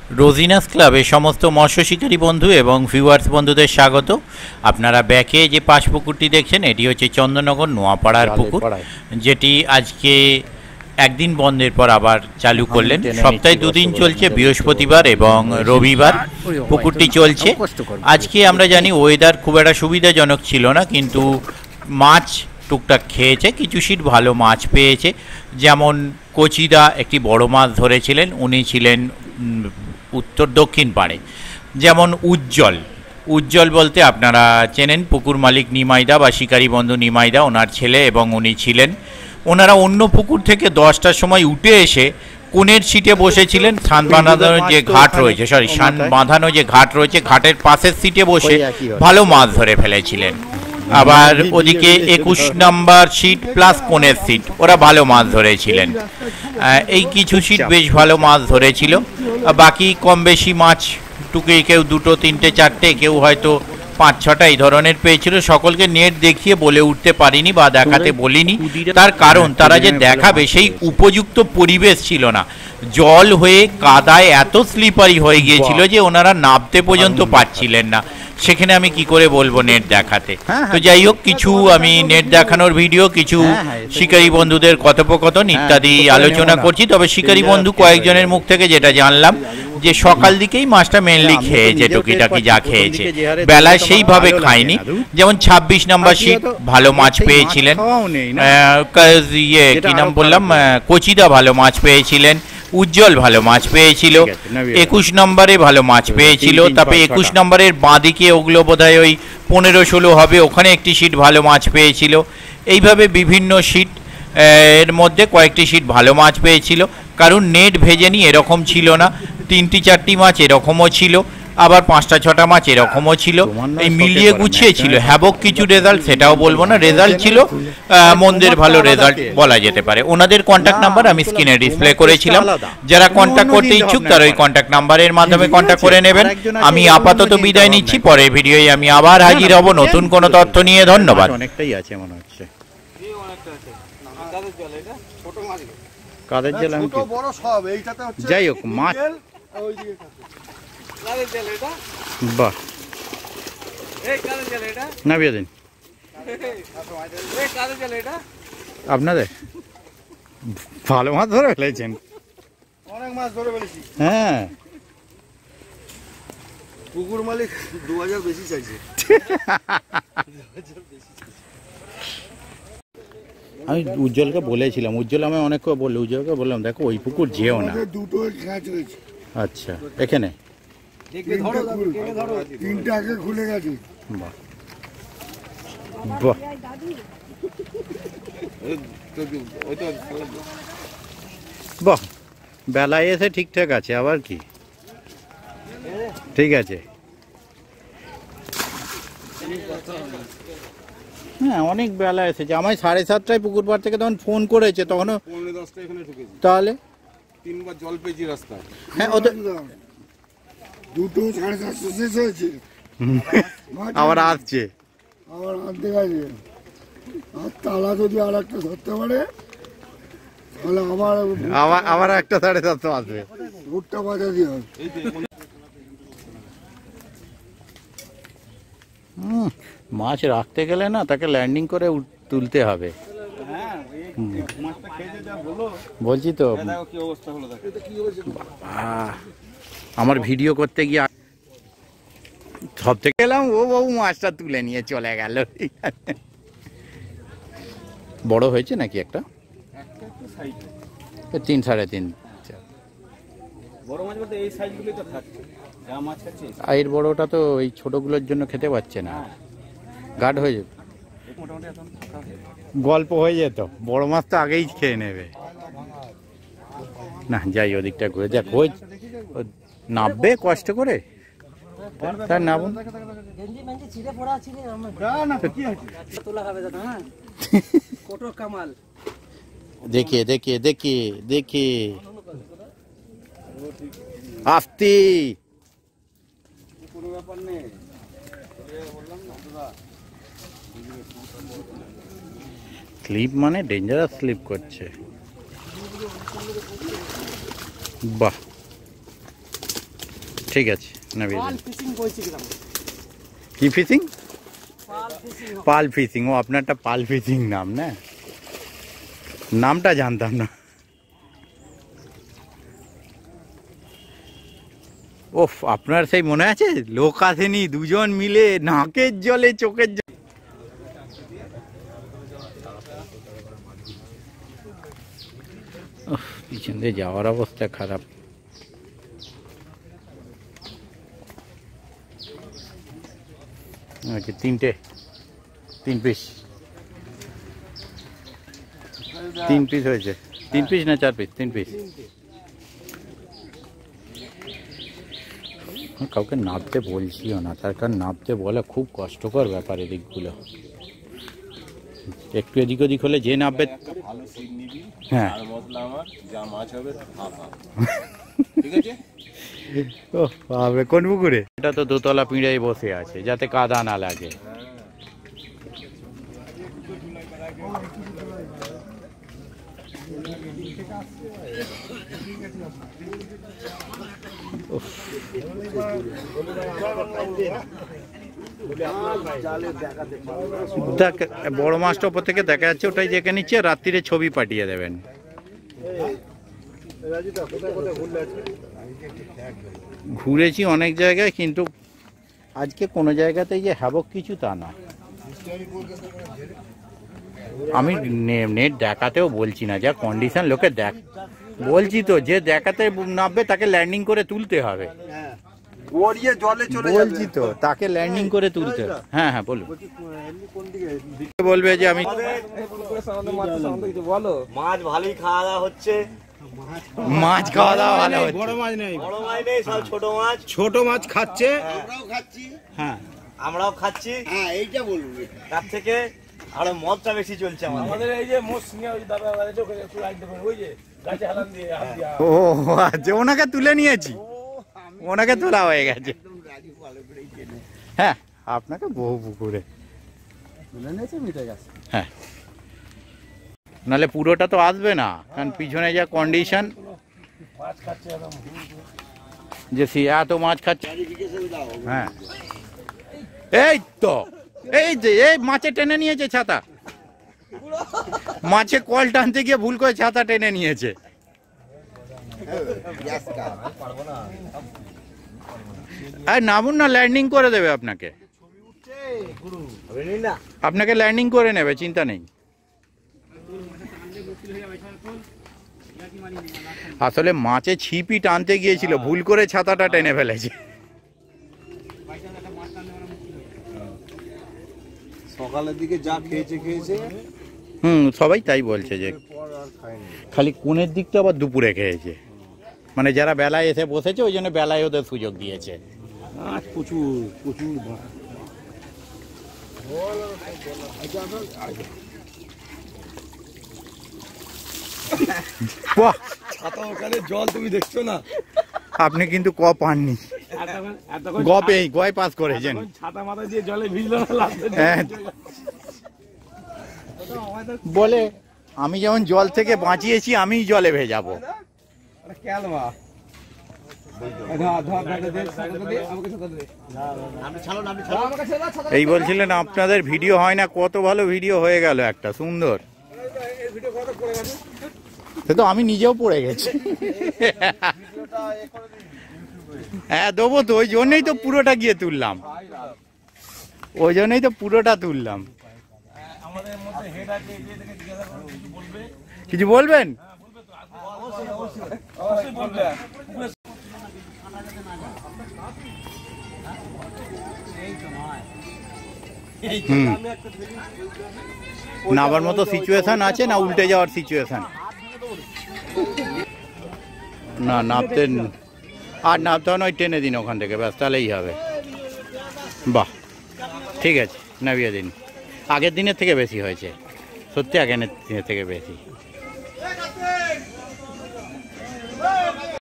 রোজিনাস ক্লাবে সমস্ত মৎস্য শিকারী বন্ধু এবং ভিউয়ার্স বন্ধুদের স্বাগত। আপনারা ব্যাকে যে পাশ পুকুরটি দেখছেন এটি হচ্ছে চন্দননগর নোয়াপাড়ার পুকুর, যেটি আজকে একদিন বন্ধের পর আবার চালু করলেন। সপ্তাহে দুদিন চলছে, বৃহস্পতিবার এবং রবিবার পুকুরটি চলছে। আজকে আমরা জানি ওয়েদার খুব একটা সুবিধাজনক ছিল না, কিন্তু মাছ টুকটাক খেয়েছে, কিছু সিট ভালো মাছ পেয়েছে। যেমন কচিদা একটি বড় মাছ ধরেছিলেন, উনি ছিলেন উত্তর দক্ষিণ পাড়ে। যেমন উজ্জ্বল বলতে আপনারা চেনেন পুকুর মালিক নিমাইদা বা শিকারী বন্ধু নিমাইদা, ওনার ছেলে, এবং উনি ছিলেন। ওনারা অন্য পুকুর থেকে 10টার সময় উঠে এসে কোণের সিটে বসেছিলেন। সান বাঁধানো যে ঘাট রয়েছে, সান বাঁধানো যে ঘাট রয়েছে, ঘাটের পাশের সিটে বসে ভালো মাছ ধরে ফেলেছিলেন। আবার ওদিকে 21 নম্বর সিট প্লাস কোণের সিট, ওরা ভালো মাছ ধরেছিলেন। এই কিছু সিট বেশ ভালো মাছ ধরেছিল। বাকি কম বেশি মাছ টুকে কেউ 2, 3, 4, কেউ হয়তো 5-6টা এই ধরনের পেয়েছিল। সকলকে নেট দেখিয়ে বলে উঠতে পারিনি বা দেখাতে বলিনি, তার কারণ তারা যে দেখাবে সেই উপযুক্ত পরিবেশ ছিল না। জল হয়ে কাদায় এত স্লিপারি হয়ে গিয়েছিল যে ওনারা নামতে পর্যন্ত পারছিলেন না। সেখানে আমি কি করে বলবো নেট দেখাতে। তো যাই হোক, কিছু আমি নেট দেখানোর ভিডিও, কিছু শিকারী বন্ধুদের কথোপকথন ইত্যাদি আলোচনা করছি। তবে শিকারী বন্ধু কয়েকজনের মুখ থেকে যেটা জানলাম যে সকাল দিকেই মাছটা মেনলি খেয়েছে, টুকিটাকি যা খেয়েছে, বেলায় সেইভাবে খায়নি। যেমন 26 নম্বর সিট ভালো মাছ পেয়েছিলেন, কি নাম বললাম, কচিদা ভালো মাছ পেয়েছিলেন, উজ্জ্বল ভালো মাছ পেয়েছিল, 21 নম্বরে ভালো মাছ পেয়েছিল। তারপরে 21 নম্বরের বাঁদিকে ওগুলো বোধহয় ওই 15-16 হবে, ওখানে একটি সিট ভালো মাছ পেয়েছিল। এইভাবে বিভিন্ন সিট এর মধ্যে কয়েকটি সিট ভালো মাছ পেয়েছিল। কারণ নেট ভেজেনি এরকম ছিল না, 3-4টি মাছ এরকমও ছিল, আবার 5-6টা মাছ এরকমও ছিল। এই মিলিয়ে গুছিয়ে ছিল। হ্যাবক কিছু রেজাল্ট, সেটাও বলবো না, রেজাল্ট ছিল মন্দের ভালো রেজাল্ট বলা যেতে পারে। ওনাদের কন্ট্যাক্ট নাম্বার আমি স্ক্রিনে ডিসপ্লে করেছিলাম। যারা কন্ট্যাক্ট করতে ইচ্ছুক তারা ওই কন্ট্যাক্ট নাম্বারের মাধ্যমে কন্ট্যাক্ট করে নেবেন। আমি আপাতত বিদায় নিচ্ছি, পরের ভিডিওয় আমি আবার হাজির হব নতুন কোনো তথ্য নিয়ে। ধন্যবাদ। অনেকটাই আছে মনে হচ্ছে কাদের জেল, আমি যাই হোক মাছ। বাহ, নামিয়ে দিন আপনাদের। ভালো মাছ ধরে ফেলেছেন, অনেক মাছ ধরে ফেলেছি। হ্যাঁ, পুকুর মালিক 2000 বেশি চাইছে। আমি উজ্জ্বলকে বলেছিলাম, উজ্জ্বল আমি অনেক বললে, উজ্জ্বলকে বললাম দেখো ওই পুকুর যেও না। দুটো খ্যাচ হয়েছে। আচ্ছা, এখানে 3টা আগে খুলে গেছে। বাহ বাহ, বাহ, বেলায় এসে ঠিকঠাক আছে, আবার কি ঠিক আছে। হ্যাঁ, অনেক বেলা এসেছে। আমায় 7:30টায় পুকুর পাড় থেকে তখন ফোন করেছে, তখনও 9:10 এখানে ঢুকেছি। তাহলে 3বার জল পেয়েছি রাস্তায়। হ্যাঁ, ওদের দুটো 7:30 শেষ হয়েছে, আবার আসছে, আবার আনতে গেছে। আর তালা যদি আর একটা ধরতে পারে তাহলে আবার একটা 7:30 আসবে। ভুট্টা বাজা দিয়ে হবে। মাছ রাখতে গেলে না তাকে ল্যান্ডিং করে তুলতে হবে। বলছি তো আমার ভিডিও করতে গিয়ে সব থেকে গেলাম, ও বাবু মাছটা তুলে নিয়ে চলে গেল। বড় হয়েছে নাকি একটা? 3, 3.5। বড় মাছ বলতে এই সাইজগুলোই তো খাচ্ছে, যা মাছ খাচ্ছে। এর বড়টা তো এই ছোটগুলোর জন্য খেতে পাচ্ছে না, গাঢ় হয়ে যেত, গল্প হয়ে যেত। বড় মাছ তো আগেই খেয়ে নেবে না। যাই ওদিকটা ঘুরে দেখ, ওই নামবে কষ্ট করে, তার নামুন। দেখে দেখে দেখে দেখে আস্তে, স্লিপ মানে ডেঞ্জারাস স্লিপ করছে। বাহ, ঠিক আছে, নামিয়ে পাল দিন। ফিশিং বলছি গ্রাম, কি ফিশিং? পাল ফিশিং পাল ফিশিং। ও আপনারটা পাল ফিশিং নাম না, নামটা জানতাম না। ওফ, আপনার সেই মনে আছে লোক আসেনি, দুজন মিলে নাকের জলে চোখের জলে। পিছন দিয়ে যাওয়ার অবস্থা খারাপ। আচ্ছা, 3 পিস, 3 পিস হয়েছে। 3 পিস না 4 পিস? 3 পিস। কাউকে নাপতে বলছিও না, তার কারণ নাপতে বলা খুব কষ্টকর ব্যাপার এদিকগুলো। একটু এদিক ওদিক হলে যে নাপবে। ভালো সিট নিবি, হ্যাঁ, আর মশলা আমার যা মাছ হবে হাফ হাফ, ঠিক আছে? ও বাবা, কোন পুকুরে? এটা তো দোতলা পিঁড়াই বসে আছে যাতে কাদা না লাগে। দেখ, বড় মাছটা ওপর থেকে দেখা যাচ্ছে, ওটাই দেখে নিচ্ছে, রাত্রিরে ছবি পাঠিয়ে দেবেন। ঘুরেছি অনেক জায়গায়, কিন্তু আজকে কোনো জায়গাতেই যে হ্যাবক কিছু তা না। আমি নেট দেখাতেও বলছি না, যা কন্ডিশন লোকে দেখ বলছি তো, যে দেখাতে নামবে তাকে ল্যান্ডিং করে তুলতে হবে। বলছি তো, তাকে ল্যান্ডিং করে তুলতে হবে। হ্যাঁ হ্যাঁ, বলুন। বলবে যে আমি বলো, মাছ ভালোই খাওয়া দাওয়া হচ্ছে, মাছ খাওয়া দাওয়া ভালো হচ্ছে। বড় মাছ নেই, বড় মাছ নেই, সব ছোট মাছ। ছোট মাছ খাচ্ছে। আমরাও খাচ্ছি। হ্যাঁ, আমরাও খাচ্ছি, হ্যাঁ, এইটা বলুন। তার থেকে আরো মদটা বেশি চলছে আমাদের। এই যে মোষ নিয়ে ওই দাদা চোখে একটু লাইট দেবেন, ওই যে গাছে হালান দিয়ে হাত দিয়া। ও আচ্ছা, ওনাকে তুলে নিয়েছি, ওনাকে তোলা হয়ে গেছে। হ্যাঁ, আপনাকে বহু পুকুরে তুলে নিয়েছে, মিটে গেছে। হ্যাঁ, নাহলে পুরোটা তো আসবে না, কারণ পিছনে যা কন্ডিশন, মাছ খাচ্ছে একদম। যে এত মাছ খাচ্ছে। হ্যাঁ, এই তো, এই যে এই মাছে টেনে নিয়েছে ছাতা, মাছে কল টানতে গিয়ে ভুল করে ছাতা টেনে নিয়েছে। আর নামুন না, ল্যান্ডিং করে দেবে আপনাকে, আপনাকে ল্যান্ডিং করে নেবে, চিন্তা নেই। আসলে মাছে ছিপি টানতে গিয়েছিল, ভুল করে ছাতাটা টেনে ফেলেছে। সকালের দিকে যা খেয়েছে সবাই তাই বলছে, যে খালি কোণের দিকটা আবার দুপুরে খেয়েছে, মানে যারা বেলায় এসে বসেছে ওই জন্য বেলায় ওদের সুযোগ দিয়েছে। মাছ প্রচুর প্রচুর মাছ। বাহ, ওখানে জল তুমি দেখছো না? আপনি কিন্তু ক পাননি, গয় পাস করেছেন। ছাতা মাথা দিয়ে জলে ভিজলো না, লাফতে হ্যাঁ, বলে আমি যেমন জল থেকে বাঁচিয়েছি, আমি জলে ভেজাবো। এই বলছিলেন আপনাদের ভিডিও হয় না, কত ভালো ভিডিও হয়ে গেল, একটা সুন্দর। সে তো আমি নিজেও পড়ে গেছি। হ্যাঁ, দেবো তো, ওই জন্যই তো পুরোটা গিয়ে তুললাম, ওই জন্যই তো পুরোটা তুললাম। কিছু বলবেন? নাবার মতো সিচুয়েশন আছে না উল্টে যাওয়ার সিচুয়েশন? না, নামতে আর নামতে হয় না, ওই টেনে দিন ওখান থেকে, ব্যাস, তাহলেই হবে। বাহ, ঠিক আছে, নামিয়ে দিন। আগের দিনের থেকে বেশি হয়েছে, সত্যি আগের দিনের থেকে বেশি।